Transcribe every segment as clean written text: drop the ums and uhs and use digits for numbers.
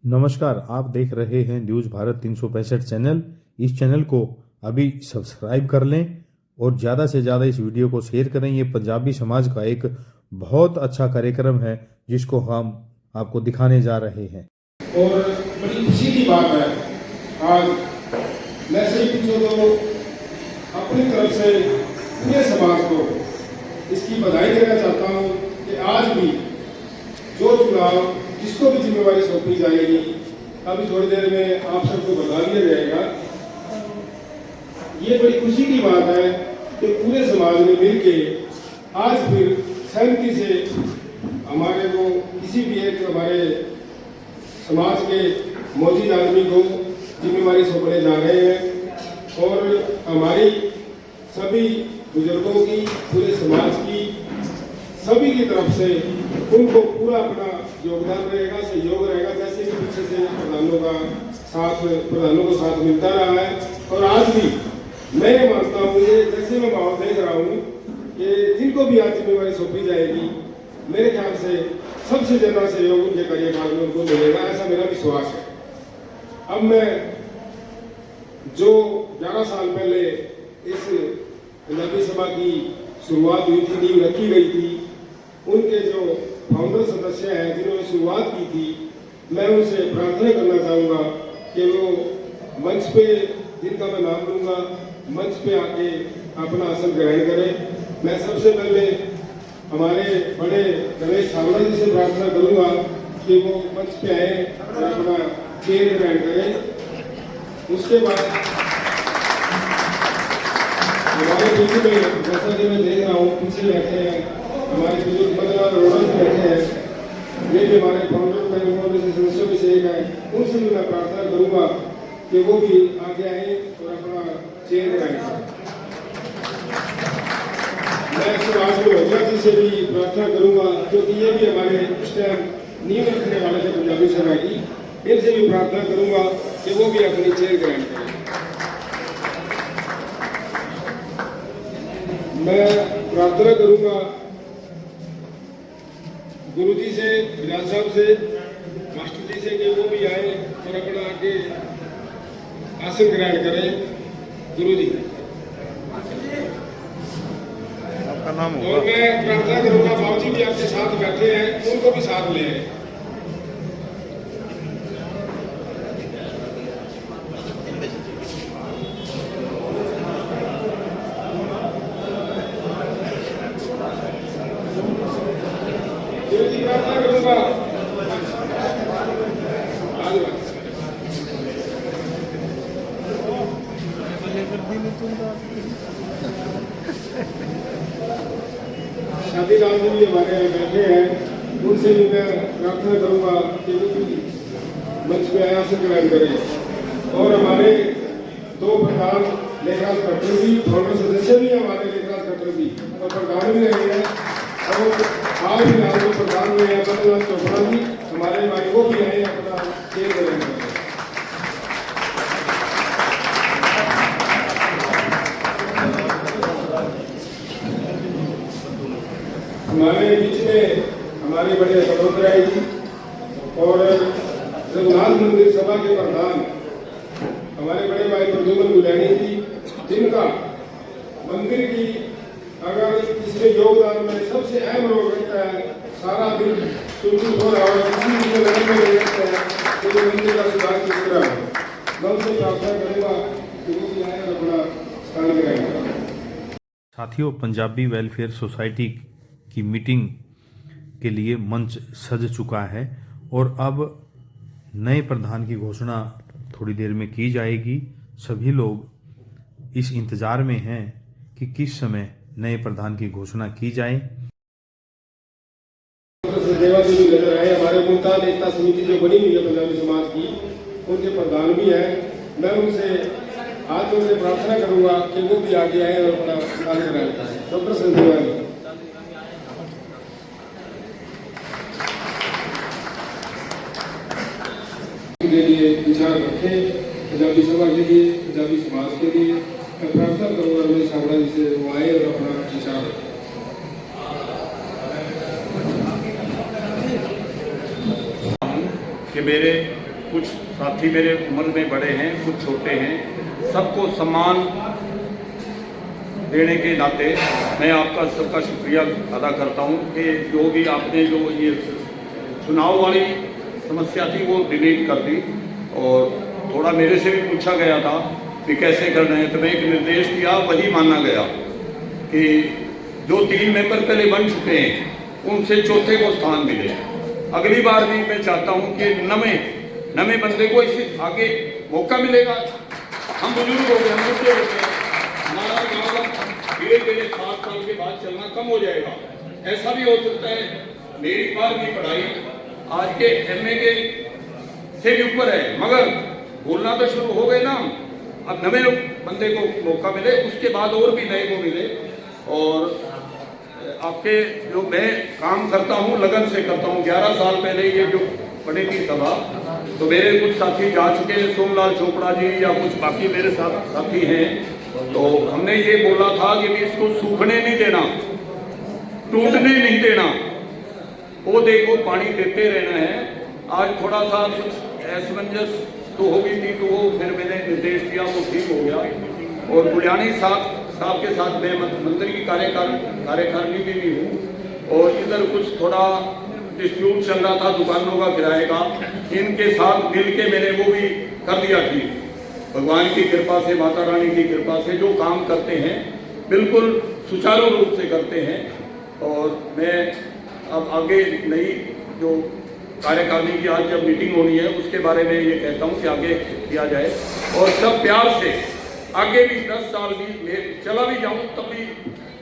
नमस्कार, आप देख रहे हैं न्यूज़ भारत 365 चैनल। इस चैनल को अभी सब्सक्राइब कर लें और ज़्यादा से ज़्यादा इस वीडियो को शेयर करें। ये पंजाबी समाज का एक बहुत अच्छा कार्यक्रम है जिसको हम आपको दिखाने जा रहे हैं। और बड़ी खुशी की बात है, आज मैं से पूछो तो अपनी तरफ से पूरे समाज को इसकी बधाई देना चाहता हूँ कि आज भी जो चुनाव जिसको भी जिम्मेवारी सौंपी जाएगी, अभी थोड़ी देर में आप सबको बता दिया जाएगा। ये बड़ी खुशी की बात है कि पूरे समाज ने मिलके आज फिर सहमति से हमारे को किसी भी एक हमारे समाज के मौजूद आदमी को जिम्मेवारी सौंपने जा रहे हैं और हमारी सभी बुजुर्गों की, पूरे समाज की, सभी की तरफ से उनको पूरा अपना योगदान रहेगा, सहयोग रहेगा। जैसे कि पीछे से प्रधानों को साथ मिलता रहा है और आज भी मैं मानता हूँ, ये जैसे मैं माहौल देख रहा हूँ कि जिनको भी आज जिम्मेवारी सौंपी जाएगी, मेरे ख्याल से सबसे ज्यादा सहयोग उनके कार्यकाल में उनको मिलेगा, ऐसा मेरा विश्वास है। अब मैं जो 11 साल पहले इस पंजाबी सभा की शुरुआत हुई थी, नींव रखी गई थी, उनके जो फाउंडर सदस्य हैं जिन्होंने शुरुआत की थी, मैं उनसे प्रार्थना करना चाहूँगा कि वो मंच पे, जिनका मैं नाम लूँगा, मंच पे आके अपना आसन ग्रहण करें। मैं सबसे पहले हमारे बड़े गणेश सावला जी से प्रार्थना करूँगा कि वो मंच पे आए और अपना चेयर ग्रहण करें। उसके बाद हमारे पीछे में, जैसा कि मैं देख रहा हूँ, पीछे बैठे हैं हमारे बुजुर्ग बदलाव रोहन बैठे हैं, ये भी हमारे फाउंडर में से सदस्यों में से एक है। उनसे भी मैं प्रार्थना करूंगा कि वो भी आगे आए और अपना चेयर लगाएं। मैं सुभाष लोहिया जी से भी प्रार्थना करूंगा क्योंकि ये भी हमारे इस टाइम नींव रखने वाले थे पंजाबी सभा की, इनसे भी प्रार्थना करूंगा कि वो भी अपनी चेयर ग्रहण करें। मैं प्रार्थना करूंगा गुरु जी से, विधान साहब से, मास्टर जी से कि वो भी आए और अपना आगे आसन ग्रहण करें। गुरु जी आपका नाम होगा। और मैं प्रार्थना करूंगा बाबू जी भी आपके साथ बैठे हैं, उनको भी साथ ले आए। प्रार्थना करूंगा शादी लाल जी भी हमारे बैठे हैं, उनसे भी मैं प्रार्थना करूंगा कि वो भी मंच पे आया से ग्रहण करें। और हमारे दो प्रधान लेखराज कट्टर भी, फाउंडर सदस्य भी हमारे लेखराज कट्टर भी और प्रधान भी रहे हैं, और आज भी नाम प्रधान में है बद्रीनाथ चोपड़ा जी, हमारे भाई वो भी आए अपना चेयर ग्रहण करें। हमारे बीच में हमारे बड़े बड़ोदरा जी और रघुनाथ मंदिर सभा के प्रधान हमारे बड़े भाई प्रद्युमन गुलानी जी, जिनका मंदिर की अगर इसमें योगदान में सबसे अहम रोल रहता है। सारा दिन चुनचुन हो रहा है, किसी भी लगन में लगे रहते हैं तो ये मंदिर का सुधार किस तरह हो। मैं उनसे प्रार्थना करूंगा कि वो भी आए और अपना स्थान ग्रहण करें। साथियों, पंजाबी वेलफेयर सोसाइटी की मीटिंग के लिए मंच सज चुका है और अब नए प्रधान की घोषणा थोड़ी देर में की जाएगी। सभी लोग इस इंतजार में हैं कि किस समय नए प्रधान की घोषणा की जाए। देवा जी भी नजर आए, हमारे मुल्तान एकता समिति जो बनी हुई है पंजाबी समाज की, उनके प्रधान भी हैं। मैं उनसे आज उनसे प्रार्थना करूंगा कि वो भी आगे आए और अपना स्थान ग्रहण करें। डॉक्टर संदेवा जी के लिए विचार रखें, पंजाबी सभा के लिए, पंजाबी समाज के लिए। मैं प्रार्थना करूंगा रमेश सावड़ा जी से वो आए और अपना विचार रखें। कि मेरे कुछ साथी मेरे उम्र में बड़े हैं, कुछ छोटे हैं, सबको सम्मान देने के नाते मैं आपका सबका शुक्रिया अदा करता हूं कि जो भी आपने जो ये चुनाव वाली समस्या थी वो डिलीट कर दी। और थोड़ा मेरे से भी पूछा गया था कि कैसे करना है, तो मैं एक निर्देश दिया, वही माना गया कि जो 3 मेंबर पहले बन चुके हैं उनसे चौथे को स्थान मिले। अगली बार भी मैं चाहता हूं कि नवे बंदे को इसी आगे मौका मिलेगा। हम बुजुर्ग हो गए, हम बूढ़े हो गए, हमारा यहाँ धीरे धीरे 7 साल के बाद चलना कम हो जाएगा। ऐसा भी हो सकता है मेरी बार की पढ़ाई आज के MA के से भी ऊपर है, मगर बोलना तो शुरू हो गए ना। अब नवे बंदे को मौका मिले, उसके बाद और भी नए को मिले। और आपके जो मैं काम करता हूँ लगन से करता हूँ। 11 साल पहले ये जो पड़ी थी सभा, तो मेरे कुछ साथी जा चुके हैं, सोमलाल चोपड़ा जी या कुछ बाकी मेरे साथ साथी हैं, तो हमने ये बोला था कि इसको सूखने नहीं देना, टूटने नहीं देना, वो देखो पानी देते रहना है। आज थोड़ा सा कुछ असमंजस तो हो गई थी, तो वो फिर मैंने निर्देश दिया, वो ठीक हो गया। और गुलियानी साहब के साथ मैं मंत्री की कार्यकारिणी भी हूँ, और इधर कुछ थोड़ा डिस्प्यूट चल रहा था दुकानों का किराए का, इनके साथ मिल के मैंने वो भी कर दिया ठीक। भगवान की कृपा से, माता रानी की कृपा से जो काम करते हैं बिल्कुल सुचारू रूप से करते हैं। और मैं अब आगे नई जो कार्यकारिणी की आज जब मीटिंग होनी है उसके बारे में ये कहता हूँ कि आगे किया जाए, और सब प्यार से आगे भी 10 साल भी मैं चला भी जाऊँ तब भी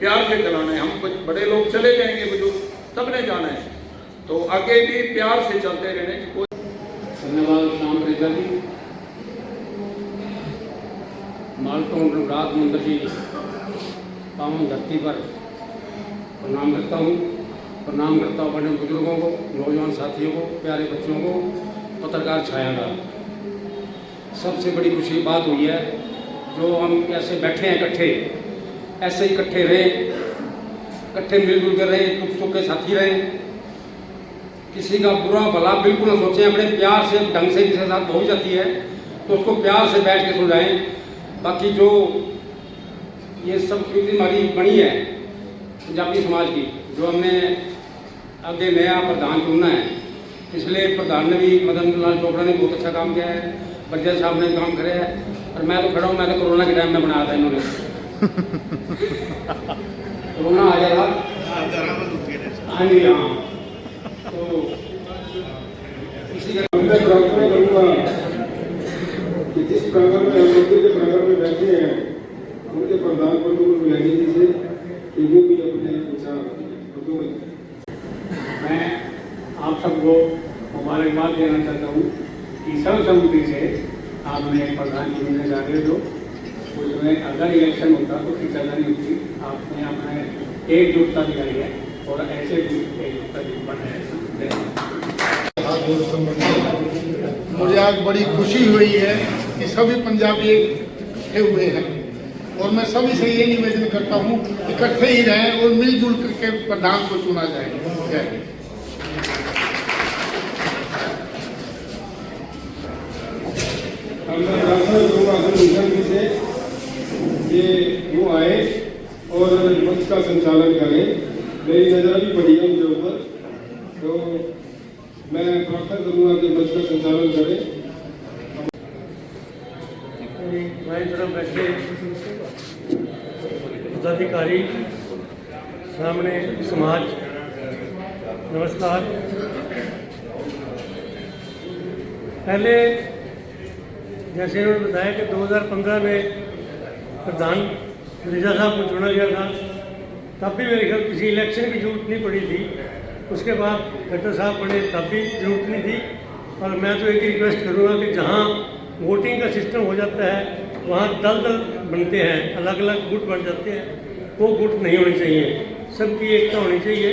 प्यार से चलाना है। हम बड़े लोग चले जाएंगे, बुजुर्ग सबने जाना है, तो आगे भी प्यार से चलते रहने की कोई। धन्यवाद श्याम प्रेजा जी। मालटोन रघुनाथ मंदिर की पावन धरती पर प्रणाम करता हूँ बड़े बुजुर्गों को, नौजवान साथियों को, प्यारे बच्चों को, पत्रकार छाया का। सबसे बड़ी खुशी की बात हुई है जो हम ऐसे बैठे हैं इकट्ठे, ऐसे ही इकट्ठे रहें, इकट्ठे मिलजुल कर रहें, दुख सुख के साथी रहें, किसी का बुरा भला बिल्कुल न सोचें। अपने प्यार से ढंग से किसी के साथ हो जाती है तो उसको प्यार से बैठ के सुलझाएं। बाकी जो ये सब स्थिति हमारी बनी है पंजाबी समाज की, जो हमने आगे नया प्रधान चुनना है, पिछले प्रधान ने भी मदन लाल चोपड़ा ने बहुत अच्छा काम किया है, बरजा साहब ने काम किया है, और मैं तो खड़ा हूँ, मैंने कोरोना के टाइम में बनाया था इन्होंने। कोरोना आ गया था, हाँ जी हाँ, तो इसी कि जिस प्रांगण में हम मंदिर के प्रांगण में बैठे हैं, उनके प्रधान प्रमुख बुलाएंगे जिसे कि वो भी अपने विचार मैं आप सबको मुबारकबाद देना चाहता हूँ कि सर्वसम्मति से आपने प्रधान चुनने जा रहे हो। उसमें अगर इलेक्शन होता तो फिर जगह नहीं होती। आपने अपने एकजुटता दिखाई है और ऐसे भी एकजुटता बनाए। मुझे आज बड़ी खुशी हुई है कि सभी पंजाबी इकट्ठे हुए हैं, और मैं सभी से ये निवेदन करता हूँ इकट्ठे ही रहें और मिलजुल करके प्रधान को चुना जाए। जय हिंद। मैं प्रार्थना करूँगा अगर से ये वो आए और मंच का संचालन करें। मेरी नज़र भी पड़ी है उनके ऊपर, तो मैं प्रार्थना करूँगा कि मंच का संचालन करें। हमारी तरफ बैठे पदाधिकारी, सामने समाज, नमस्कार। पहले जैसे उन्होंने बताया कि 2015 में प्रधान रिजा साहब को चुना गया था, तब भी मेरे ख्याल किसी इलेक्शन की जरूरत नहीं पड़ी थी। उसके बाद खट्टर साहब बने तब भी जरूरत नहीं थी। और मैं तो एक रिक्वेस्ट करूँगा कि जहाँ वोटिंग का सिस्टम हो जाता है वहाँ दल बनते हैं, अलग अलग गुट बन जाते हैं, वो गुट नहीं होनी चाहिए। सबकी एकता होनी चाहिए,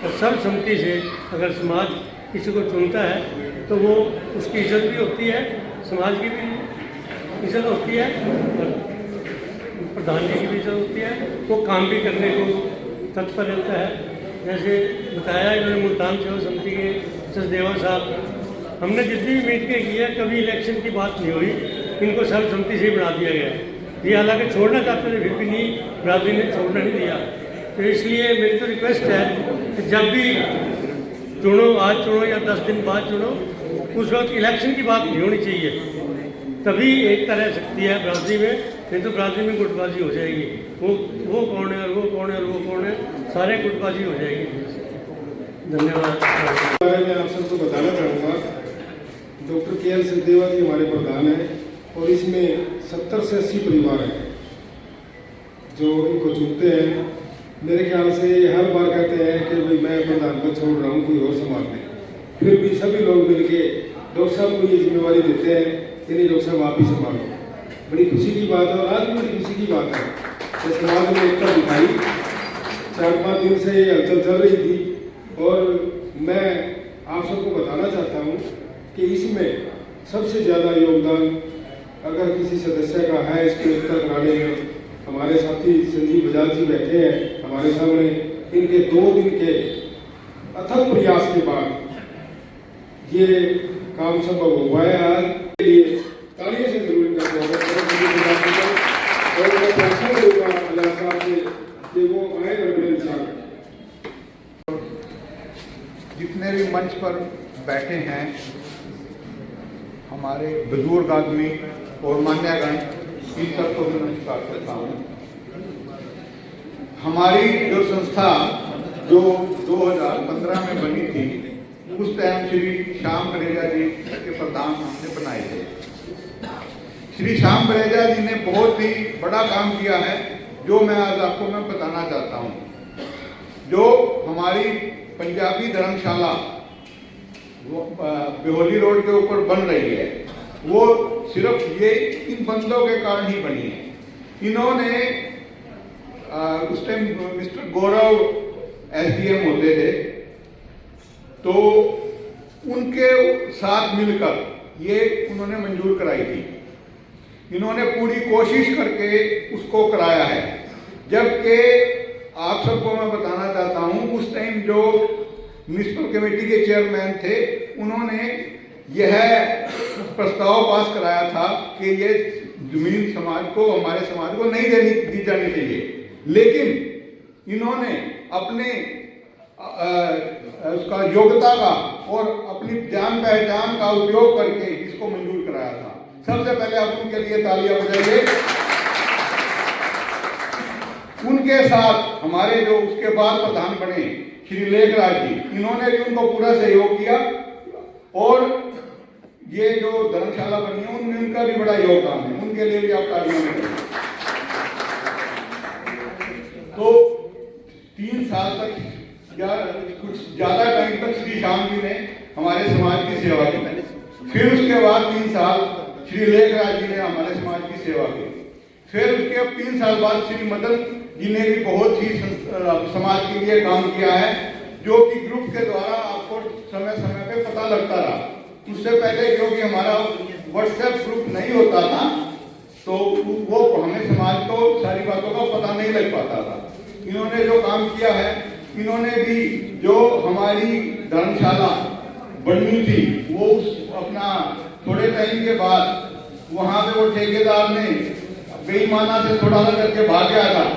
और सर्वसम्मति से अगर समाज किसी को चुनता है तो वो उसकी इज्जत भी होती है, समाज की भी इज्जत होती है, और प्रधान जी की भी इज्जत होती है। वो काम भी करने को तत्पर रहता है। जैसे बताया इन्होंने मुल्तान सेवा समिति के सचदेवा साहब, हमने जितनी भी मीटिंगें की है कभी इलेक्शन की बात नहीं हुई, इनको सर्वसम्मति से ही बना दिया गया। ये हालांकि छोड़ना चाहते थे फिर भी नहीं, बिरादरी ने छोड़ना नहीं दिया। तो इसलिए मेरी तो रिक्वेस्ट है कि जब भी चुनो, आज चुनो या 10 दिन बाद चुनो, उस वक्त इलेक्शन की बात नहीं होनी चाहिए, तभी एकता रह सकती है बिरादरी में। नहीं तो बिरादरी में गुटबाजी हो जाएगी, वो कौन है और वो कौन है और वो कौन है, सारे गुटबाजी हो जाएगी। धन्यवाद। बारे में आप सबको बताना चाहूँगा, डॉक्टर KL सिंहदेवा जी हमारे प्रधान हैं और इसमें 70 से 80 परिवार हैं जो इनको चुनते हैं। मेरे ख्याल से हर बार कहते हैं कि भाई मैं प्रधान को छोड़ रहा हूँ, कोई और संभाल ले, फिर भी सभी लोग मिलके डॉक्टर साहब को ये जिम्मेवारी देते हैं कि नहीं डॉक्टर साहब आप ही संभालो। बड़ी खुशी की बात है और आज भी बड़ी खुशी की बात है कि समाज में एकता दिखाई। 4-5 दिन से ये हलचल चल रही थी और मैं आप सबको बताना चाहता हूँ कि इसमें सबसे ज़्यादा योगदान अगर किसी सदस्य का है इसको एकता कराने में, हमारे साथी संजीव बजाज जी बैठे हैं हमारे सामने। इनके 2 दिन के अथक प्रयास के बाद ये काम संभव हुआ है। आज के लिए तालियों से जरूर इनका स्वागत करें और मैं प्रार्थना करूँगा अल्लाह साहब से कि वो आए और मेरे विचार करें। जितने भी मंच पर बैठे हैं हमारे बुजुर्ग आदमी और मान्यगण, इन सबको मैं नमस्कार करता हूँ। हमारी जो संस्था जो 2015 में बनी थी, उस टाइम श्री श्याम बरेजा जी के प्रधान हमने बनाए थे। श्री श्याम बरेजा जी ने बहुत ही बड़ा काम किया है जो मैं आज आपको मैं बताना चाहता हूँ। जो हमारी पंजाबी धर्मशाला वो बिहोली रोड के ऊपर बन रही है, वो सिर्फ ये इन बंदों के कारण ही बनी है। इन्होंने उस टाइम मिस्टर गौरव SDM होते थे, तो उनके साथ मिलकर ये उन्होंने मंजूर कराई थी। इन्होंने पूरी कोशिश करके उसको कराया है। जबकि आप सबको मैं बताना चाहता हूँ, उस टाइम जो म्युनिसिपल कमेटी के चेयरमैन थे, उन्होंने यह प्रस्ताव पास कराया था कि ये जमीन समाज को, हमारे समाज को नहीं दी जानी चाहिए। लेकिन इन्होंने अपने उसका योग्यता का और अपनी जान पहचान का उपयोग करके इसको मंजूर कराया था। सबसे पहले आप उनके लिए तालियां बजाइए। उनके साथ हमारे जो उसके बाद प्रधान बने श्री लेखराज जी, इन्होंने भी उनको पूरा सहयोग किया और ये जो धर्मशाला बनी है उनमें उनका भी बड़ा योगदान है। उनके लिए भी आप तालियां बजाइए। तो 3 साल तक या कुछ ज्यादा टाइम तक श्री श्याम जी ने हमारे समाज की सेवा की। फिर उसके बाद 3 साल श्री लेखराज जी ने हमारे समाज की सेवा की। फिर उसके 3 साल बाद श्री मदन जी ने भी बहुत ही समाज के लिए काम किया है, जो कि ग्रुप के द्वारा आपको समय समय पे पता लगता रहा। उससे पहले क्योंकि हमारा व्हाट्सएप ग्रुप नहीं होता था, तो वो हमें समाज को सारी बातों का पता नहीं लग पाता था। इन्होंने जो काम किया है, इन्होंने भी जो हमारी धर्मशाला बननी थी, वो अपना थोड़े टाइम के बाद वहाँ पे वो ठेकेदार ने बेईमाना से थोड़ा सा करके भाग गया था,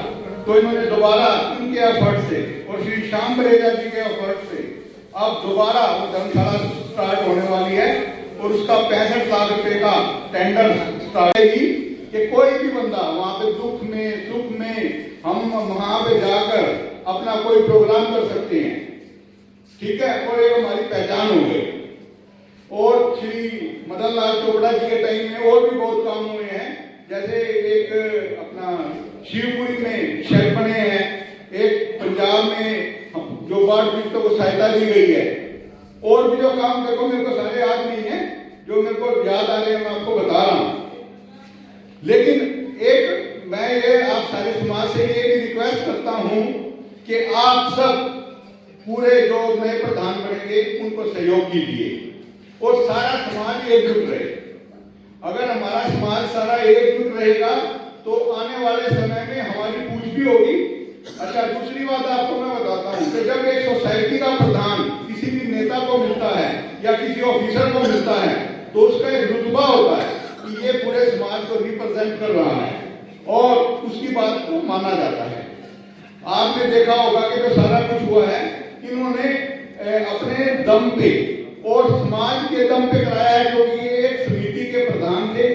तो इन्होंने दोबारा इनके एफर्ट से और श्री श्याम बरेजा जी के एफर्ट से अब दोबारा वो धर्मशाला स्टार्ट होने वाली है और उसका 65 लाख रुपए का टेंडर स्टार्ट होगी कि कोई भी बंदा वहाँ पे दुख में सुख में हम वहाँ पे जाकर अपना कोई प्रोग्राम कर सकते हैं। ठीक है, और ये हमारी पहचान हो गई। और श्री मदन लाल चोपड़ा जी के टाइम में और भी बहुत काम हुए हैं, जैसे एक अपना शिवपुरी में शेड बने हैं, एक पंजाब में जो बाढ़ पीड़ितों को सहायता दी गई है, और भी जो काम देखो मेरे को सारे याद नहीं है, जो मेरे को याद आ रहे हैं मैं आपको बता रहा हूं। लेकिन एक मैं ये आप सारे समाज से ये भी रिक्वेस्ट करता हूं कि आप सब पूरे जो नए प्रधान बनेंगे उनको सहयोग कीजिए और सारा समाज एकजुट रहे। अगर हमारा समाज सारा एकजुट रहेगा तो आने वाले समय में हमारी पूछ भी होगी। अच्छा, दूसरी बात आपको मैं बताता हूं कि जब एक सोसाइटी का प्रधान किसी भी नेता को मिलता है या किसी ऑफिसर को मिलता है तो उसका एक रुतबा होता है कि ये पूरे समाज को रिप्रेजेंट कर रहा है और उसकी बात को माना जाता है। आपने देखा होगा कि जो सारा कुछ हुआ है इन्होंने अपने दम पे और समाज के दम पे कराया है, जो कि ये एक समिति के प्रधान थे,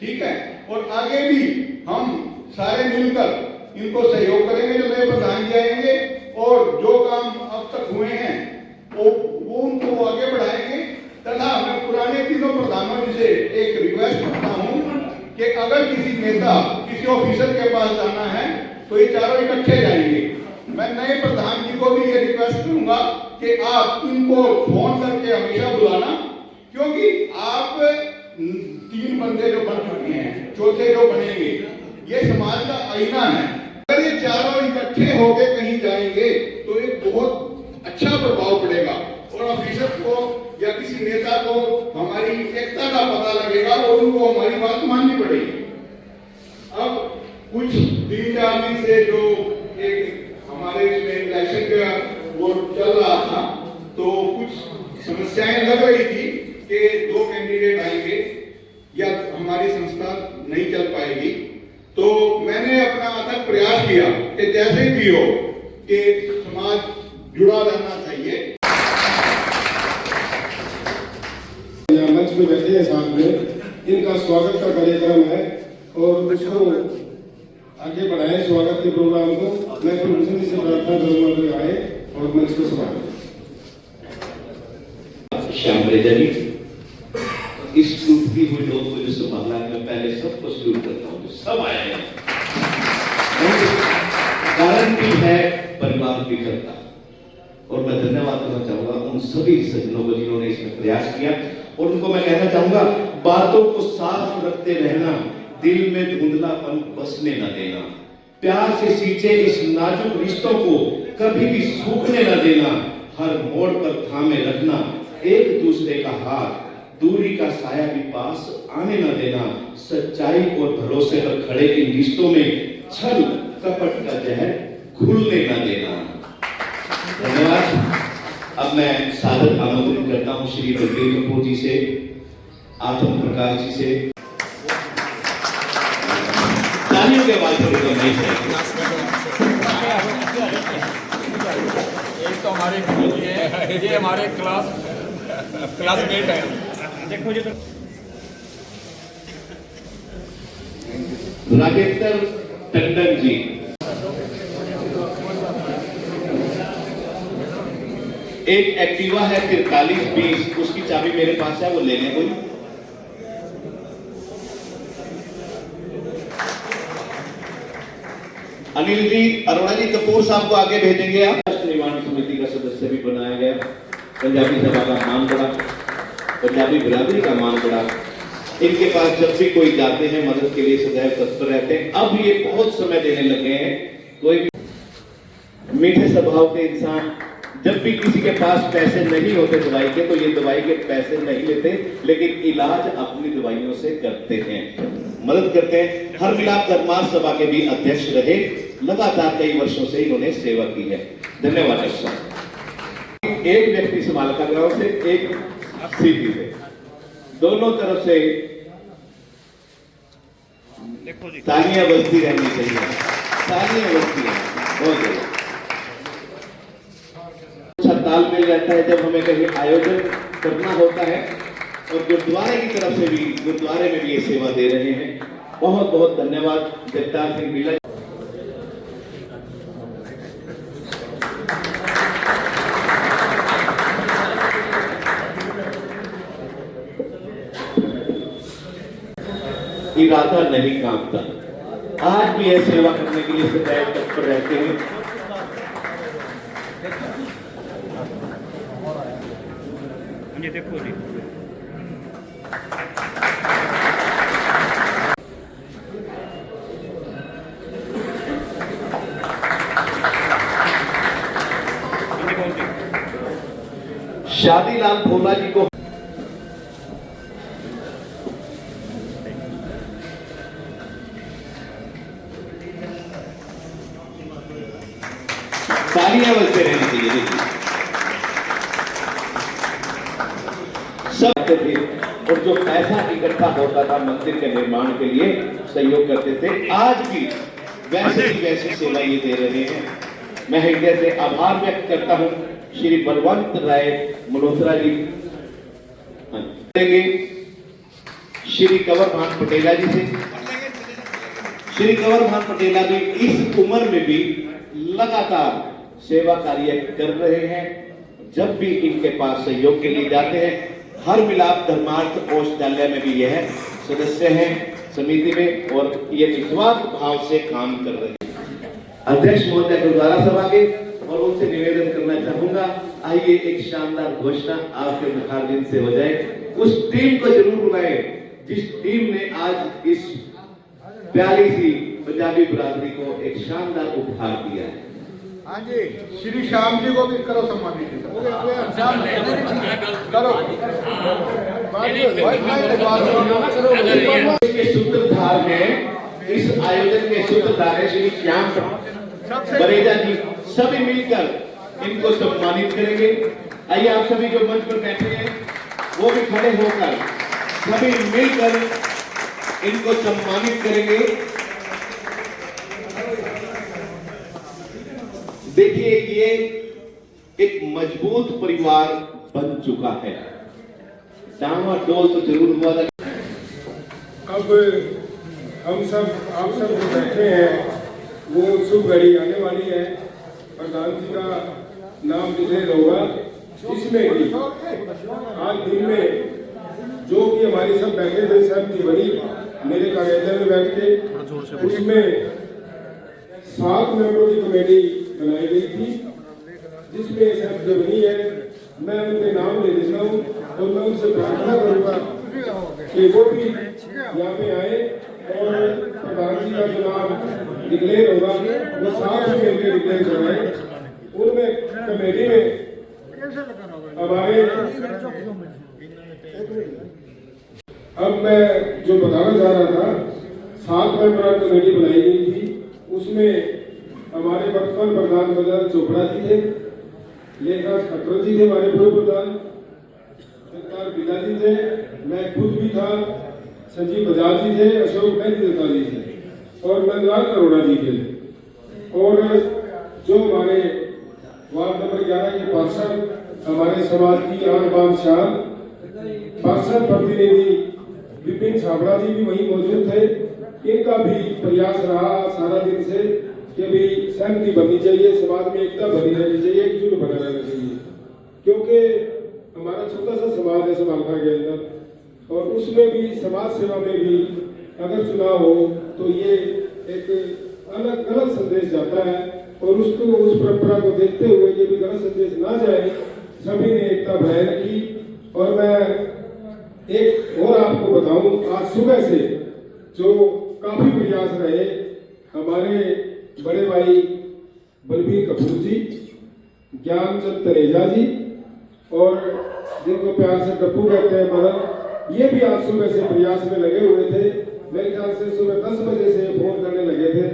ठीक है। और आगे भी हम सारे मिलकर इनको सहयोग करेंगे, जो नए प्रधान जी आएंगे, और जो काम अब तक हुए हैं वो उनको आगे बढ़ाएंगे। तथा मैं पुराने तीनों प्रधानों से एक रिक्वेस्ट करता हूँ कि अगर किसी नेता किसी ऑफिसर के पास जाना है तो ये चारों इकट्ठे जाएंगे। मैं नए प्रधान जी को भी ये रिक्वेस्ट करूंगा कि आप इनको फोन करके हमेशा बुलाना, क्योंकि आप 3 बंदे जो बन चुके हैं, चौथे जो बनेंगे, ये समाज का आईना है। अगर ये चारों इकट्ठे होकर कहीं जाएंगे तो एक बहुत अच्छा प्रभाव पड़ेगा और ऑफिसर को या किसी नेता को हमारी एकता का पता लगेगा और उनको हमारी बात माननी पड़ेगी। अब कुछ 3-4 दिन से जो एक हमारे इसमें इलेक्शन का वो चल रहा था, तो कुछ समस्याएं लग रही थी कि 2 कैंडिडेट आएंगे या हमारी संस्था नहीं चल पाएगी। तो मैंने अपना अथक प्रयास किया कि जैसे भी हो कि समाज जुड़ा रहना चाहिए। मंच में बैठे हैं साथ में, इनका स्वागत का कार्यक्रम है और उसको आगे बढ़ाएं, स्वागत के प्रोग्राम को। मैं कुलभूषण जी से प्रार्थना करूंगा कि आए और मंच को संभालें। श्याम रेजा जी, इस टूटती हुई लोग को जो संभाला है, मैं पहले सबको सल्यूट करता हूँ, सब आए हैं। कारण भी है परिवार की करता, और मैं धन्यवाद करना चाहूंगा उन सभी सज्जनों को जिन्होंने इसमें प्रयास किया, और उनको मैं कहना चाहूंगा बातों को साफ रखते रहना, दिल में धुंधलापन बसने न देना, प्यार से सींचे इस नाजुक रिश्तों को कभी भी सूखने न देना, हर मोड़ पर थामे रखना एक दूसरे का हाथ, दूरी का साया भी पास आने न देना, सच्चाई और भरोसे पर खड़े इन रिश्तों में छल कपट का जहर घुलने न देना। धन्यवाद। अब मैं सादर आमंत्रित करता हूं श्री बलबीर कपूर जी से, आत्म प्रकाश जी से। तालियों के आवाज थोड़ी कम नहीं है। एक तो हमारे गुरु जी हैं, ये हमारे क्लासमेट हैं। देखो जी, राजेंद्र टंडन जी, एक एक्टिवा है 4320, उसकी चाबी मेरे पास है, वो ले लें कोई। अनिल जी, अरोड़ा जी, कपूर साहब को आगे भेजेंगे आप। निर्माण समिति का सदस्य भी बनाया गया, पंजाबी सभा का मान बढ़ा, पंजाबी बिरादरी का मान बढ़ा। इनके पास जब भी कोई जाते हैं मदद के लिए सदैव तत्पर रहते हैं। अब ये बहुत समय देने लगे हैं। कोई भी मीठे स्वभाव के इंसान जब भी किसी के पास पैसे नहीं होते दवाई के, तो ये दवाई के पैसे नहीं लेते, लेकिन इलाज अपनी दवाइयों से करते हैं, मदद करते हैं। हर मिलाप धर्मार्थ सभा के भी अध्यक्ष रहे, लगातार कई वर्षों से इन्होंने सेवा की है। धन्यवाद। एक व्यक्ति समालका गांव से, एक सीधी से, दोनों तरफ से तालियां बजती रहनी चाहिए, तालियां बजती हैं। बहुत अच्छा तालमेल रहता है जब हमें कहीं आयोजन करना होता है, और गुरुद्वारे की तरफ से भी, गुरुद्वारे में भी ये सेवा दे रहे हैं। बहुत बहुत धन्यवाद जगतार सिंह बिला। इरादा नहीं कांपता, आज भी यह सेवा करने के लिए सदैव तत्पर रहते हैं। देखो जी, शादीलाल भोला जी को तालियां बजते रहनी चाहिए। जाते थे और जो पैसा इकट्ठा होता था मंदिर के निर्माण के लिए सहयोग करते थे, आज भी वैसे ही वैसी सेवा ये दे रहे हैं। मैं हृदय से आभार व्यक्त करता हूं श्री बलवंत राय मल्होत्रा जी, श्री कंवर भान पटेला जी से। श्री कंवर भान पटेला भी इस उम्र में भी लगातार सेवा कार्य कर रहे हैं। जब भी इनके पास सहयोग के लिए जाते हैं, हर मिलाप धर्मार्थ औषधालय में भी यह सदस्य हैं समिति में और ये निस्वार्थ भाव से काम कर रहे हैं। अध्यक्ष महोदय गुरुद्वारा सभा के और उनसे निवेदन करना चाहूंगा, आइए एक शानदार घोषणा आपके मुखारबिंद से हो जाए। उस टीम को जरूर बुलाएं जिस टीम ने आज इस प्यारी सी पंजाबी बिरादरी को एक शानदार उपहार दिया है। हाँ जी, श्री श्याम जी को भी करो सम्मानित करो। इसके सूत्रधार में, इस आयोजन के सूत्रधार है श्री श्याम बरेजा जी। सभी मिलकर इनको सम्मानित करेंगे। आइए आप सभी जो मंच पर बैठे हैं वो भी खड़े होकर सभी मिलकर इनको सम्मानित करेंगे। देखिए, ये एक मजबूत परिवार बन चुका है। डामाडोल तो जरूर हुआ था। अब हम सब, आप सब जो बैठे हैं, वो शुभ घड़ी आने वाली है। प्रधान जी का नाम डिक्लेयर होगा, जिसमें कि आज दिन में जो भी हमारी सब बैठे थे सहमति बनी मेरे कार्यालय में बैठ के, उसमें 7 मेंबरों की कमेटी बनाई गई थी, जिसमें सहमति बनी है। मैं उनके नाम ले देता हूँ और मैं उनसे प्रार्थना करूँगा कि वो भी यहाँ पे आए और प्रधान जी का जो नाम डिक्लेयर होगा वो 7 मिलकर डिक्लेयर करवाए। उनमें कमेटी में हमारे, अब मैं जो बताना चाह रहा था, 7 मेंबर कमेटी बनाई गई थी। उसमें हमारे वर्तमान प्रधान बलराज चोपड़ा जी थे, लेखराज खट्टर जी थे हमारे पूर्व प्रधान, सरकार बिला जी थे, मैं खुद भी था, संजीव बजाज जी थे, अशोक मेहता जी थे और नंदलाल अरोड़ा जी थे। और जो हमारे वार्ड नंबर 11 के पार्षद, हमारे समाज की आन बान शान पार्षद प्रतिनिधि विपिन छाबड़ा जी भी वहीं मौजूद थे। इनका भी प्रयास रहा सारा दिन से कि भी सहमति बननी चाहिए, समाज में एकता बनी रहनी चाहिए, एकजुट बना रहना चाहिए, क्योंकि हमारा छोटा सा समाज है समालखा के अंदर, और उसमें भी समाज सेवा में भी अगर चुनाव हो तो ये एक अलग गलत संदेश जाता है। और उसको, उस परंपरा को देखते हुए ये भी गलत संदेश ना जाए, सभी ने एकता बनाए रखी। और मैं एक और आपको बताऊं, आज सुबह से जो काफी प्रयास रहे हमारे बड़े भाई बलबीर कपूर जी, ज्ञानचंद तनेजा जी और जिनको प्यार से टप्पू कहते हैं मदन, ये भी आज सुबह से प्रयास में लगे हुए थे। मेरे ख्याल से सुबह 10 बजे से फोन करने लगे थे।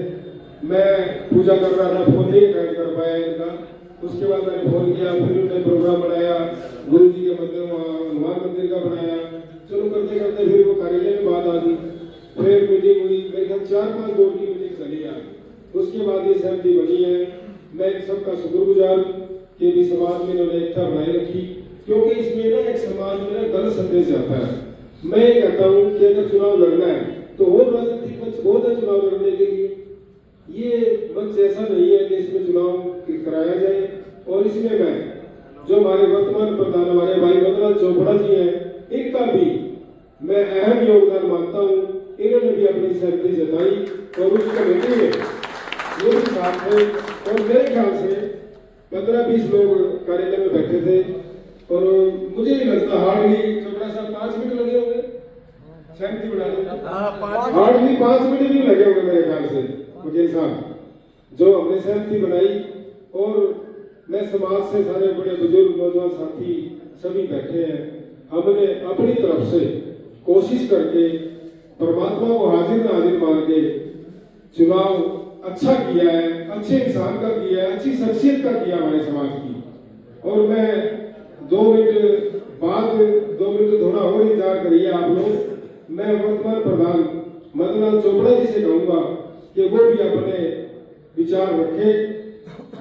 मैं पूजा कर रहा था, फोन नहीं अटेंड कर पाया इनका। उसके बाद मैंने फोन किया, फिर उन्होंने प्रोग्राम बनाया, गुरु जी के मंदिर, हनुमान मंदिर का बनाया। चलो करते करते फिर वो कार्यालय में बात आ गई, फिर मीटिंग हुई, मेरे ख्याल 4-5 दौर की मीटिंग चली आ गई। उसके बाद ये सहमति बनी है। मैं इन सबका शुक्रगुजार कि भी समाज में इन्होंने एकता बनाए रखी, क्योंकि इसमें ना एक समाज में ना गलत संदेश जाता है। मैं ये कहता हूँ कि अगर चुनाव लड़ना है तो और राजनीतिक मंच बहुत है चुनाव लड़ने के लिए। ये मंच ऐसा नहीं है कि इसमें चुनाव कराया जाए। और इसमें मैं जो हमारे वर्तमान प्रधान हमारे भाई बलराज चोपड़ा जी हैं, इनका भी मैं अहम योगदान मानता हूँ। इन्होंने भी अपनी सहमति जताई और उस कमेटी में वो भी साथ थे। और मेरे ख्याल से 15-20 लोग कार्यालय में बैठे थे और मुझे नहीं लगता हार्डली चोपड़ा साहब 5 मिनट लगे होंगे सहमति बनाने में। हार्डली 5 मिनट भी लगे होंगे मेरे ख्याल से वकील साहब, जो हमने सहमति बनाई। और मैं समाज से सारे बड़े बुजुर्ग नौजवान साथी सभी बैठे हैं। हमने अपनी तरफ से कोशिश करके परमात्मा को हाजिर नाजिर मान के चुनाव अच्छा किया है, अच्छे इंसान का किया है, अच्छी शख्सियत का किया हमारे समाज की। और मैं 2 मिनट बाद 2 मिनट थोड़ा और इंतजार करिए आप लोग। मैं वर्तमान प्रधान मदनलाल चोपड़ा जी से कहूँगा कि वो भी अपने विचार रखें।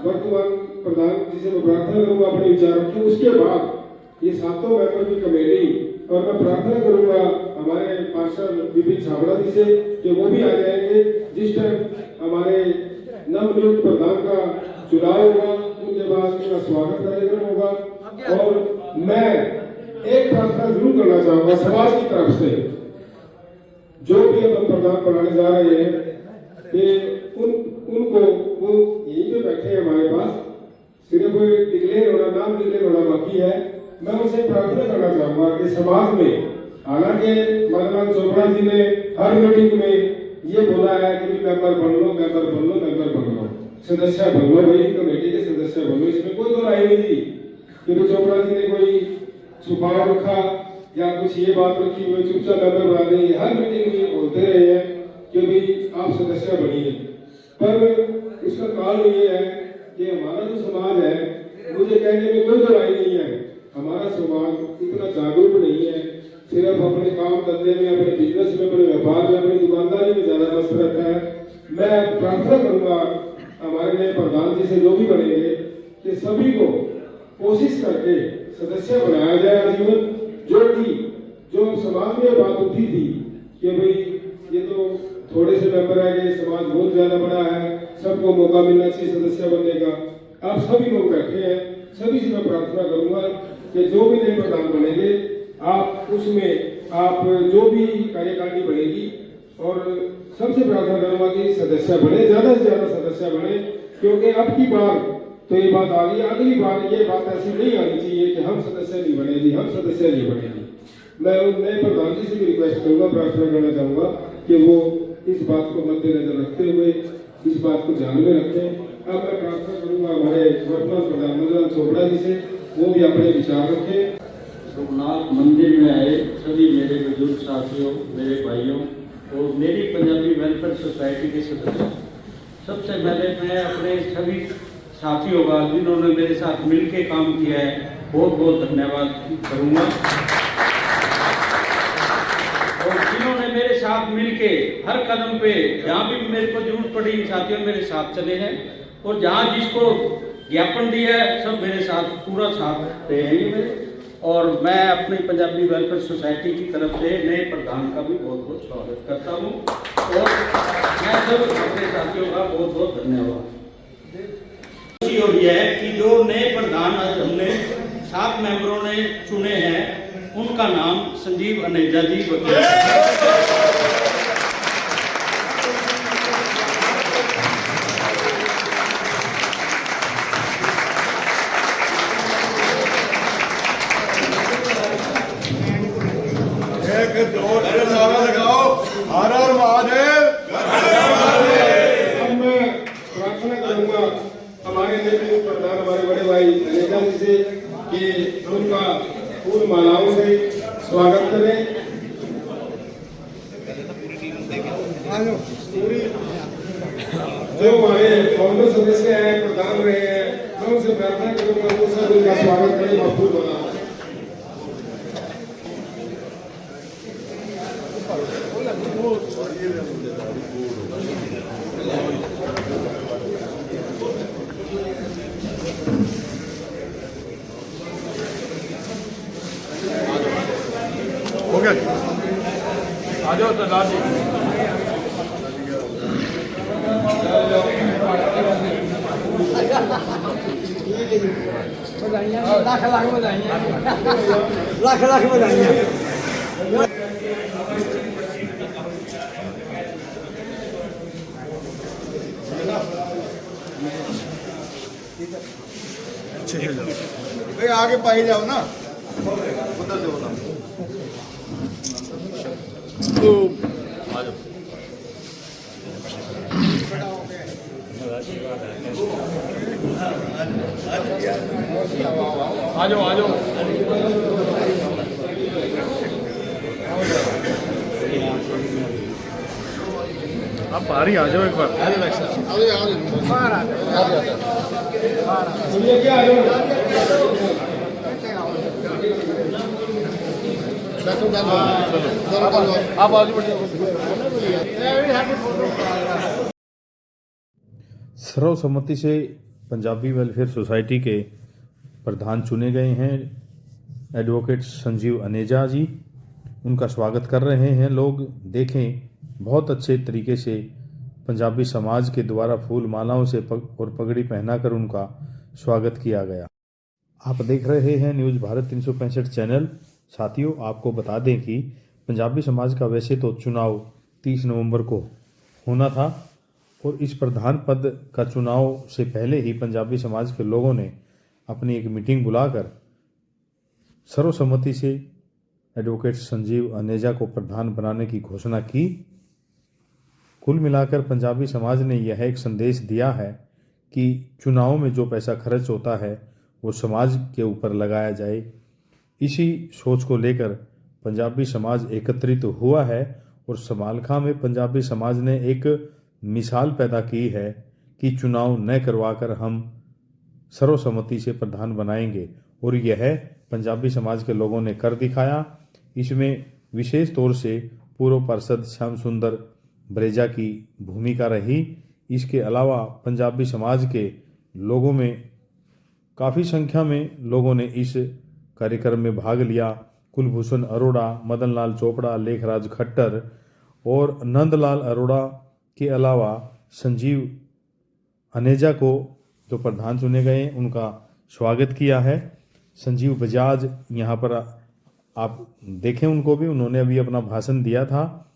वर्तमान प्रधान जी से मैं प्रार्थना करूँगा अपने विचार रखें। उसके बाद ये 7 मेंबर की कमेटी, और मैं प्रार्थना करूँगा हमारे पार्षद विपिन छाबड़ा जी से कि वो भी आ जाएंगे। जिस टाइम हमारे नवनियुक्त प्रधान का चुनाव होगा उनके बाद उनका स्वागत कार्यक्रम होगा। और मैं एक प्रार्थना जरूर करना चाहूँगा समाज की तरफ से, जो भी हम प्रधान बनाने जा रहे हैं कि उनको वो यहीं पे बैठे हैं हमारे पास, सिर्फ डिक्लेयर होना, नाम डिक्लेयर होना बाकी है। मैं उनसे प्रार्थना करना चाहूँगा कि समाज में, हालांकि मदनलाल चोपड़ा जी ने हर मीटिंग में ये बोला है कि मेंबर बन लो, मेंबर बन लो, मेंबर बन लो, सदस्य बन लो, भाई कमेटी के सदस्य बन लो। इसमें कोई तो राय नहीं थी कि चोपड़ा जी ने कोई छुपाव रखा या कुछ ये बात रखी हुई चुपचाप मेंबर बना देंगे। हर मीटिंग में बोलते रहे हैं कि भाई आप सदस्य बनिए, पर इसका कारण ये है कि हमारा जो समाज है, मुझे कहने में कोई तो राय नहीं है, हमारा समाज इतना जागरूक नहीं है, सिर्फ अपने काम धंधे में, अपने बिजनेस में, अपने व्यापार में, अपनी दुकानदारी में ज्यादा व्यस्त रहता है। मैं प्रार्थना करूंगा हमारे नए प्रधान जी से, जो भी बनेंगे, कि सभी को कोशिश करके सदस्य बनाया जाए आजीवन। जो समाज में बात उठी थी कि भाई ये तो थोड़े से मेंबर है, समाज बहुत ज्यादा बड़ा है, सबको मौका मिलना चाहिए सदस्य बनने का। आप सभी लोग बैठे हैं, सभी से मैं प्रार्थना करूंगा कि जो भी नए प्रधान बनेंगे, आप उसमें आप जो भी कार्यकारिणी बनेगी, और सबसे प्रार्थना करूंगा कि सदस्य बने, ज्यादा से ज्यादा सदस्य बने, क्योंकि अब की बार तो ये बात आ गई, अगली बार ये बात ऐसी नहीं आनी चाहिए कि हम सदस्य नहीं बनेगी, हम सदस्य नहीं बनेगी। मैं उन नए प्रधान जी से भी रिक्वेस्ट करूंगा, प्रार्थना करना चाहूंगा कि वो इस बात को मद्देनजर रखते हुए इस बात को ध्यान में रखें। अब मैं प्रार्थना करूंगा हमारे वर्तमान प्रधान मदनलाल चोपड़ा जी से, वो भी अपने विचार रखें। सोमनाथ मंदिर में आए सभी मेरे बुजुर्ग साथियों, मेरे भाइयों और मेरी पंजाबी वेलफेयर सोसाइटी के सदस्य, सबसे पहले मैं अपने सभी साथियों का जिन्होंने मेरे साथ मिलकर काम किया है बहुत बहुत धन्यवाद करूँगा। और जिन्होंने मेरे साथ मिलके हर कदम पे जहाँ भी मेरे को जरूरत पड़ी, इन साथियों मेरे साथ चले हैं, और जहाँ जिसको ज्ञापन दिया है सब मेरे साथ पूरा साथ रहे हैं ये मेरे। और मैं अपनी पंजाबी वेलफेयर सोसाइटी की तरफ से नए प्रधान का भी बहुत बहुत स्वागत करता हूँ, और मैं सब अपने साथियों का बहुत बहुत धन्यवाद। खुशी हो रही है कि जो नए प्रधान आज हमने 7 मेंबरों ने चुने हैं, उनका नाम संजीव अनेजा जी वकील। हमारे नेतृत्व प्रधान हमारे बड़े भाई अनेजा जी से कि उनका फूल मालाओं से स्वागत करें। जो हमारे कांग्रेस सदस्य हैं, प्रधान रहे हैं, मैं उनसे प्रार्थना करूंगा वो सब उनका स्वागत करें और फूल माला। हो गया, आ जाओ सरदार जी। लाख लाख बधाइयाँ, लाख लाख बधाइयाँ। भाई आगे पाई जाओ ना, उधर से बताओ। आ जाओ, आ जाओ। आप बाहर ही आ जाओ एक बार। क्या आप आगे बढ़िए। सर्वसम्मति से पंजाबी वेलफेयर सोसाइटी के प्रधान चुने गए हैं एडवोकेट संजीव अनेजा जी। उनका स्वागत कर रहे हैं लोग। देखें, बहुत अच्छे तरीके से पंजाबी समाज के द्वारा फूल मालाओं से और पगड़ी पहनाकर उनका स्वागत किया गया। आप देख रहे हैं न्यूज़ भारत 365 चैनल। साथियों, आपको बता दें कि पंजाबी समाज का वैसे तो चुनाव 30 नवंबर को होना था और इस प्रधान पद का चुनाव से पहले ही पंजाबी समाज के लोगों ने अपनी एक मीटिंग बुलाकर सर्वसम्मति से एडवोकेट संजीव अनेजा को प्रधान बनाने की घोषणा की। कुल मिलाकर पंजाबी समाज ने यह एक संदेश दिया है कि चुनाव में जो पैसा खर्च होता है वो समाज के ऊपर लगाया जाए। इसी सोच को लेकर पंजाबी समाज एकत्रित हुआ है और समालखा में पंजाबी समाज ने एक मिसाल पैदा की है कि चुनाव न करवाकर हम सर्वसम्मति से प्रधान बनाएंगे और यह पंजाबी समाज के लोगों ने कर दिखाया। इसमें विशेष तौर से पूर्व पार्षद श्याम सुंदर ब्रेजा की भूमिका रही। इसके अलावा पंजाबी समाज के लोगों में काफ़ी संख्या में लोगों ने इस कार्यक्रम में भाग लिया। कुलभूषण अरोड़ा, मदन लाल चोपड़ा, लेखराज खट्टर और नंदलाल अरोड़ा के अलावा संजीव अनेजा को जो प्रधान चुने गए उनका स्वागत किया है। संजीव बजाज यहाँ पर आप देखें उनको भी, उन्होंने अभी अपना भाषण दिया था।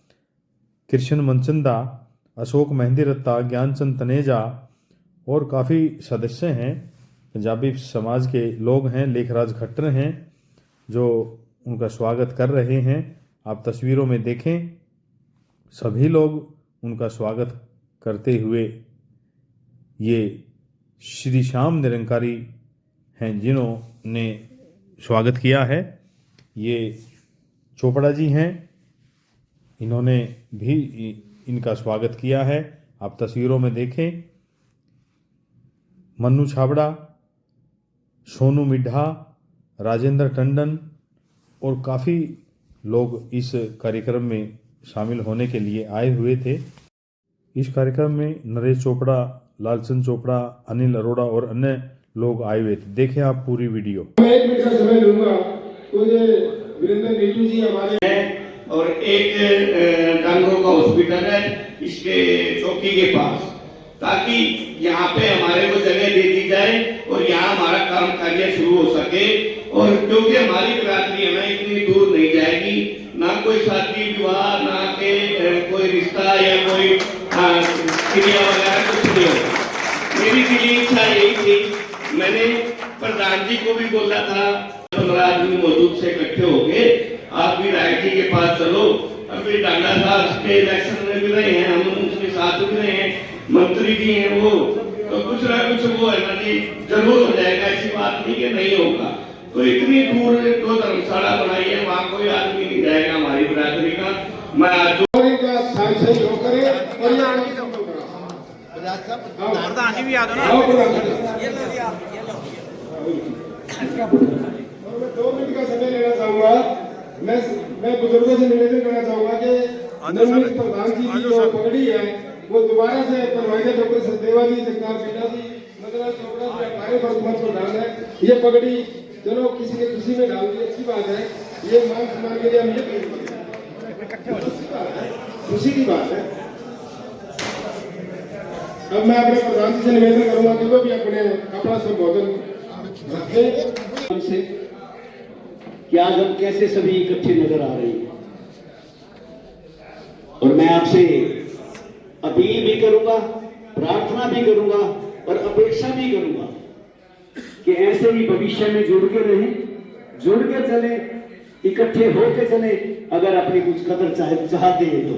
कृष्ण मनचंदा, अशोक मेहंदी रत्ता, ज्ञानचंद तनेजा और काफ़ी सदस्य हैं, पंजाबी समाज के लोग हैं। लेखराज खट्टर हैं जो उनका स्वागत कर रहे हैं। आप तस्वीरों में देखें, सभी लोग उनका स्वागत करते हुए ये श्री श्याम निरंकारी हैं जिन्होंने स्वागत किया है। ये चोपड़ा जी हैं, इन्होंने भी इनका स्वागत किया है। आप तस्वीरों में देखें, मन्नू छाबड़ा, सोनू मिड्ढा, राजेंद्र टंडन और काफ़ी लोग इस कार्यक्रम में शामिल होने के लिए आए हुए थे। इस कार्यक्रम में नरेश चोपड़ा, लालचंद चोपड़ा, अनिल अरोड़ा और अन्य लोग आए हुए थे। देखें आप पूरी वीडियो। मैं 1 मिनट का समय लूंगा तो ये वीरेंद्र नीटू जी हमारे और एक डांगरों का हॉस्पिटल है इसके चौकी के पास, ताकि यहाँ पे हमारे को जगह दे दी जाए और यहाँ हमारा काम कार्य शुरू हो सके। और क्योंकि हमारी बिरादरी है ना इतनी दूर नहीं जाएगी, ना कोई शादी विवाह, ना के कोई रिश्ता या कोई क्रिया वगैरह कुछ नहीं होगा। मेरी दिली इच्छा यही थी, मैंने प्रधान जी को भी बोला था 15 आदमी मौजूद से इकट्ठे हो गए, आप भी राय जी के पास चलो। अभी डांगा साहब के इलेक्शन में भी रहे हैं, हम उनके साथ भी रहे हैं, मंत्री भी हैं वो, तो कुछ ना कुछ वो है ना जी जरूर हो जाएगा, ऐसी बात नहीं कि नहीं होगा। तो इतनी दूर जो धर्मशाला बनाई है वहाँ कोई आदमी नहीं जाएगा हमारी बिरादरी का। मैं आज सही करें और यहाँ प्रधान जी भी आ गए। और मैं 2 मिनट का समय लेना चाहूँगा। मैं बुजुर्गों से निवेदन करना चाहूँगा कि नवनीत प्रधान जी की जो पगड़ी है वो दोबारा से बनवाएंगे। डॉक्टर सचदेवा जी, जगतार बेटा जी, मदनलाल चोपड़ा जी, हमारे वर्तमान प्रधान है। ये पगड़ी चलो किसी के खुशी में डाल दी, अच्छी बात है। ये मान सम्मान के लिए हम ये खुशी की बात है। अब मैं अपने प्रधान जी से निवेदन करूंगा कि वो भी अपना संबोधन रखें से कि आज हम कैसे सभी इकट्ठे नजर आ रहे हैं। और मैं आपसे अपील भी करूंगा, प्रार्थना भी करूंगा और अपेक्षा भी करूंगा कि ऐसे ही भविष्य में जुड़ के रहें, जुड़ के चले, इकट्ठे होकर चले। अगर अपनी कुछ कदर चाहते हैं तो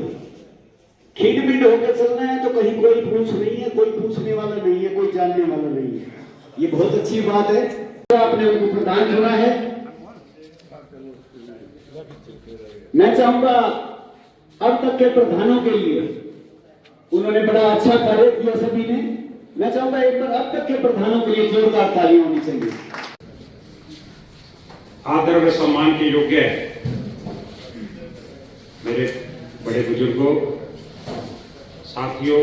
खिंड मिंड होकर चलना है तो कहीं कोई पूछ नहीं है, कोई पूछने वाला नहीं है, कोई जानने वाला नहीं है। ये बहुत अच्छी बात है। आपने उनको प्रदान चुना है। मैं चाहूंगा अब तक के प्रधानों के लिए उन्होंने बड़ा अच्छा कार्य किया सभी ने। मैं चाहूंगा एक बार अब तक के प्रधानों के लिए जोरदार तालियां होनी चाहिए। आदर व सम्मान के योग्य मेरे बड़े बुजुर्गों, साथियों,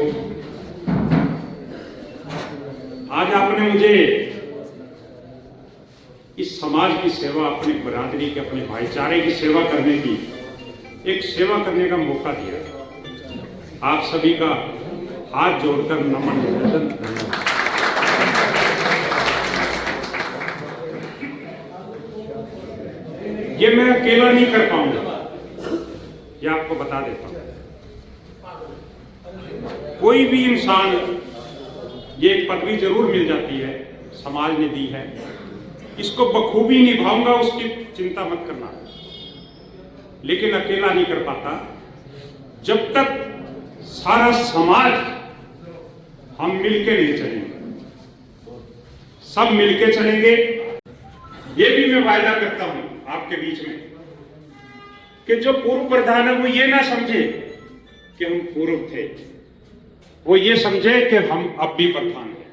आज आपने मुझे इस समाज की सेवा, अपनी बरादरी के, अपने भाईचारे की सेवा करने की, एक सेवा करने का मौका दिया। आप सभी का हाथ जोड़कर नमन निवेदन। ये मैं अकेला नहीं कर पाऊंगा, ये आपको बता देता हूं। कोई भी इंसान, ये एक पदवी जरूर मिल जाती है, समाज ने दी है, इसको बखूबी निभाऊंगा, उसकी चिंता मत करना, लेकिन अकेला नहीं कर पाता। जब तक सारा समाज हम मिलके नहीं चलेंगे, सब मिलके चलेंगे। ये भी मैं वायदा करता हूं आपके बीच में कि जो पूर्व प्रधान है वो ये ना समझे कि हम पूर्व थे, वो ये समझे कि हम अब भी प्रधान हैं।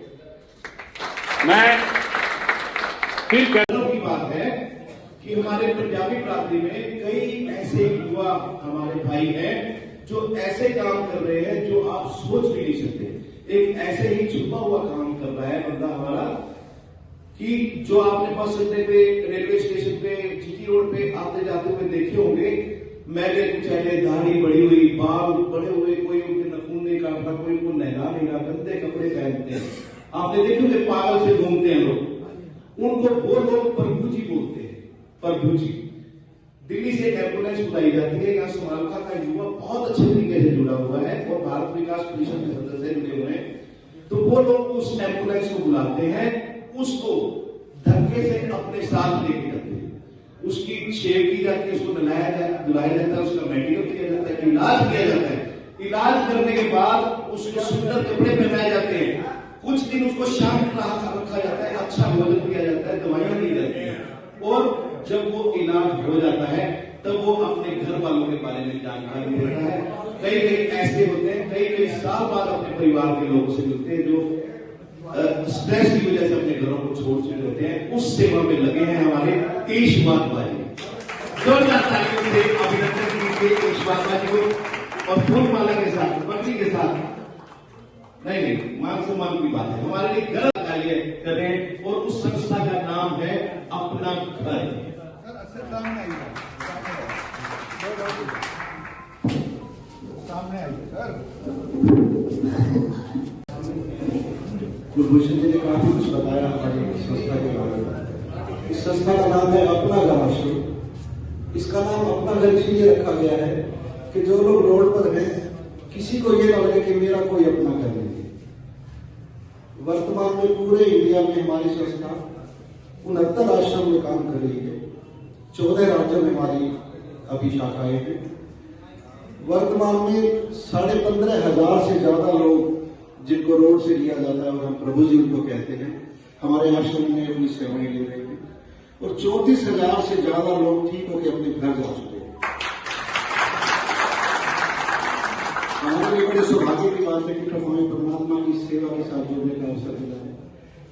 मैं फिर गर्व की बात है कि हमारे पंजाबी बिरादरी में कई ऐसे युवा हमारे भाई हैं जो ऐसे काम कर रहे हैं जो आप सोच भी नहीं सकते। एक ऐसे ही छुपा हुआ काम कर रहा है बंदा हमारा कि जो आपने बस अड्डे पे, रेलवे स्टेशन पे, जीटी रोड पे आते जाते हुए देखे होंगे, मैले कुचैले, दाढ़ी बड़ी हुई, बाल बड़े हुए, कोई उनके नखून नहीं काटता, कोई उनको नहला नहीं रहा, गंदे कपड़े पहनते हैं। आपने देखे होंगे पागल से घूमते हैं लोग, उनको वो लोग प्रभु जी बोलते हैं। प्रभु जी दिल्ली से एक एम्बुलेंस बुलाई जाती है, यहाँ समालखा का युवा बहुत अच्छे तरीके से जुड़ा हुआ है और भारत विकास परिषद के सदस्य जुड़े हुए हैं। तो वो लोग उस एम्बुलेंस को बुलाते हैं, उसको धक्के से अपने साथ लेके जाते हैं, उसकी शेव की जाती है, उसको बुलाया जाता है, उसका मेडिकल किया जाता है, इलाज किया जाता है। इलाज करने के बाद उसको सुंदर कपड़े पहनाए जाते हैं, कुछ दिन उसको शांत रखा जाता है, अच्छा भोजन दिया जाता है, दवाइयां दी जाती हैं, और जब वो इलाज हो जाता है तब वो अपने घर वालों के बारे में जानकारी देता है। कई ऐसे होते हैं, कई साल बाद अपने परिवार के लोगों से मिलते हैं जो स्ट्रेस की वजह से अपने घरों को छोड़ चुके होते हैं। उस सेवा में लगे हैं हमारे ईशवाद भाई। जोरदार तालियों से अभिनंदन कीजिए ईशवाद भाई को, और फूल माला के साथ, बत्ती के साथ, नहीं मान सम्मान की बात है, हमारे लिए गर्व का लिए करें। और उस संस्था का नाम है अपना घर। कुलभूषण जी ने काफी कुछ बताया हमारी संस्था के बारे में। इस संस्था का नाम है अपना घर आश्रम। इसका नाम अपना घर इसलिए रखा गया है कि जो लोग रोड पर हैं, किसी को ये ना लगे कि मेरा कोई अपना घर नहीं है। वर्तमान में पूरे इंडिया में हमारी संस्था 69 आश्रम में काम कर रही है। 14 राज्यों में हमारी अभी शाखाएं हैं। वर्तमान में 15,500 से ज्यादा लोग जिनको रोड से लिया जाता है और हम प्रभु जी उनको कहते हैं, हमारे आश्रम में अपनी सेवाएं ले रहे हैं। और 34,000 से ज्यादा लोग ठीक होकर अपने घर जा चुके हैं। हमारे लिए बड़े सौभाग्य की बात है कि हमें परमात्मा की सेवा के साथ जुड़ने का अवसर मिला है।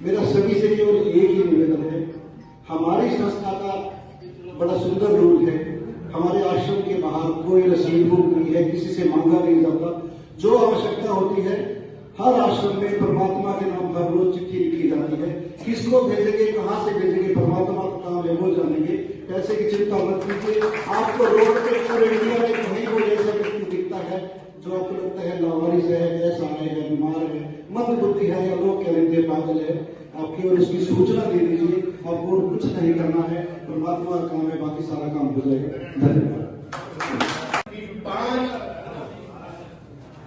मेरा सभी से केवल एक ही निवेदन है, हमारी संस्था का बड़ा सुंदर रूल है। हमारे आश्रम के बाहर कोई रसीद बुक नहीं है, किसी से मांगा नहीं जाता। जो आवश्यकता होती है हर आश्रम में परमात्मा के नाम हर रोज चिट्ठी लिखी जाती है। किसको भेजेंगे, कहां से भेजेंगे, परमात्मा का काम है, वो जानेंगे। पैसे की चिंता मत कीजिए। आपको रोड पे पूरे इंडिया में कहीं कोई ऐसा व्यक्ति दिखता है जो आपको लगता है लावारिस है, ऐसा है, बीमार है, मंद बुद्धि है, या लोग कह रहे थे पागल है, आप केवल उसकी सूचना दे दीजिए। आपको कुछ नहीं करना है, परमात्मा का काम है, बाकी सारा काम हो जाएगा। धन्यवाद।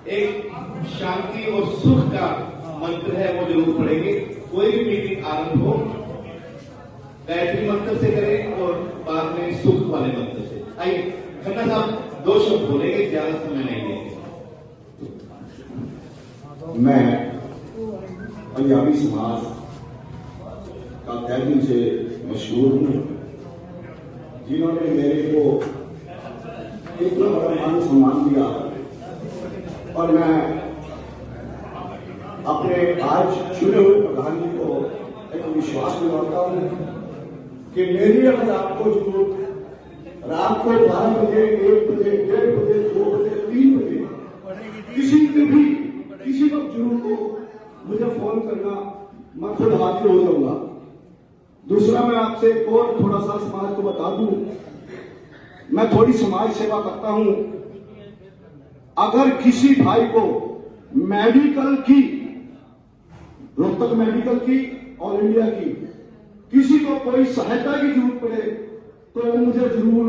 एक शांति और सुख का मंत्र है, वो जरूर पढ़ेंगे। कोई भी मीटिंग आरंभ हो गायत्री मंत्र से करें और बाद में सुख वाले मंत्र से। आइए खन्ना साहब 2 शब्द बोलेंगे, ज्यादा समय नहीं देंगे। मैं पंजाबी समाज का तहे दिल से मशहूर हूं, जिन्होंने मेरे को इतना बड़ा मान सम्मान दिया। और मैं अपने आज चुने हुए प्रधान जी को एक विश्वास दिलाता हूं कि मेरी अगर आपको जरूरत रात को 12 बजे, 1 बजे, 1:30 बजे, 2 बजे, 3 बजे किसी वक्त जरूर को मुझे फोन करना, मैं खुद हाजिर हो जाऊंगा। दूसरा, मैं आपसे एक और थोड़ा सा समाज को बता दूं, मैं थोड़ी समाज सेवा करता हूं। अगर किसी भाई को मेडिकल की, रोहतक मेडिकल की, ऑल इंडिया की, किसी को कोई सहायता की जरूरत पड़े तो मुझे जरूर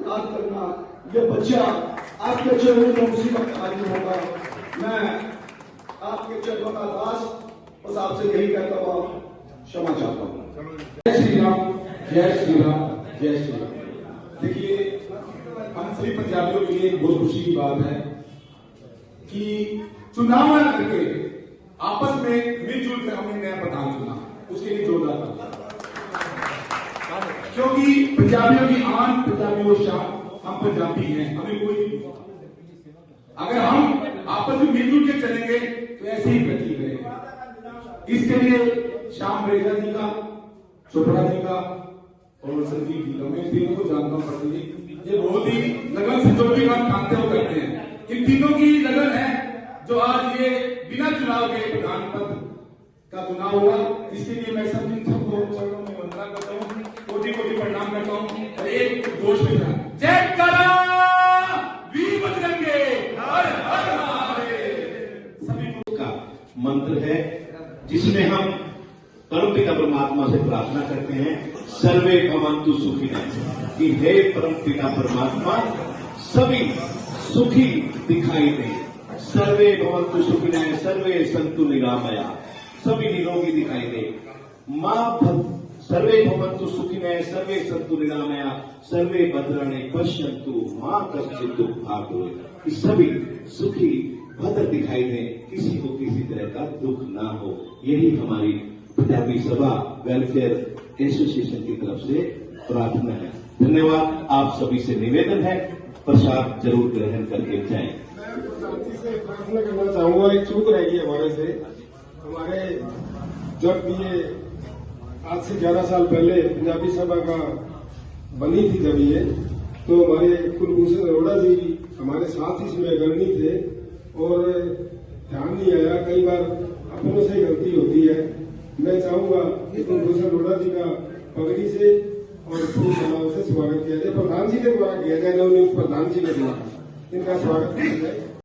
याद करना। ये बच्चा आपके चरणों में उसी वक्त हाजिर होगा। मैं आपके चरणों का दास, बस आपसे यही कहता हुआ क्षमा चाहता हूँ। जय श्री राम, जय श्री राम, जय श्री राम। देखिए, हम सभी पंजाबियों के लिए एक बहुत खुशी की बात है कि चुनाव न करके आपस में मिलजुल कर हमने नया प्रधान चुना। उसके लिए जोरदार तालियां, क्योंकि पंजाबियों की आन, पंजाबियों की शान, हम पंजाबी हैं, हमें कोई नहीं। अगर हम आपस में मिलजुल के चलेंगे तो ऐसे ही प्रगति करेंगे। इसके लिए श्याम रेखा जी का, चोपड़ा जी का और संजीव जी का, मैं तीनों को जानता हूं पर्सनली। ये बहुत ही लगन से जो भी काम मानते हो करते हैं। इन तीनों की लगन है जो आज ये बिना चुनाव के प्रधान पद का चुनाव हुआ। इसके लिए मैं सब इन सबको चरणों में वंदना करता हूँ, कोटि कोटि प्रणाम करता हूँ और एक जोश में जय करा वीर बजरंगे, हर हर महादेव। सभी का मंत्र है जिसमें हम परमपिता परमात्मा से प्रार्थना करते हैं, सर्वे भवन्तु सुखिनः, कि हे परमपिता परमात्मा सभी सुखी दिखाई दे। सर्वे भवन्तु सुखिनः, सर्वे सन्तु निरामया, सभी निरोगी दिखाई दे। सर्वे भवन्तु सुखिनः, सर्वे सन्तु निरामया, सर्वे भद्राणि पश्यन्तु मा कश्चित् दुःखभाग् भवेत्, कि सभी सुखी भद्र दिखाई दे, किसी को किसी तरह का दुख ना हो। यही हमारी पंजाबी सभा वेलफेयर एसोसिएशन की तरफ से प्रार्थना है। धन्यवाद। आप सभी से निवेदन है, प्रसाद जरूर ग्रहण करके जाएं। मैं से प्रार्थना करना चाहूंगा, एक चूक रह गई हमारे से। हमारे जब ये आज से 11 साल पहले पंजाबी सभा का बनी थी जब ये, तो हमारे कुलभूषण अरोड़ा जी हमारे साथ ही इसमें अग्रणी थे और ध्यान नहीं आया। कई बार अपनों से गलती होती है। मैं चाहूंगा कि कुलभूषण अरोड़ा जी का पगड़ी से और फूल सलाम से स्वागत किया जाए। प्रधान जी के द्वारा किया जाए, उन्हें प्रधान जी के द्वारा इनका स्वागत किया जाए।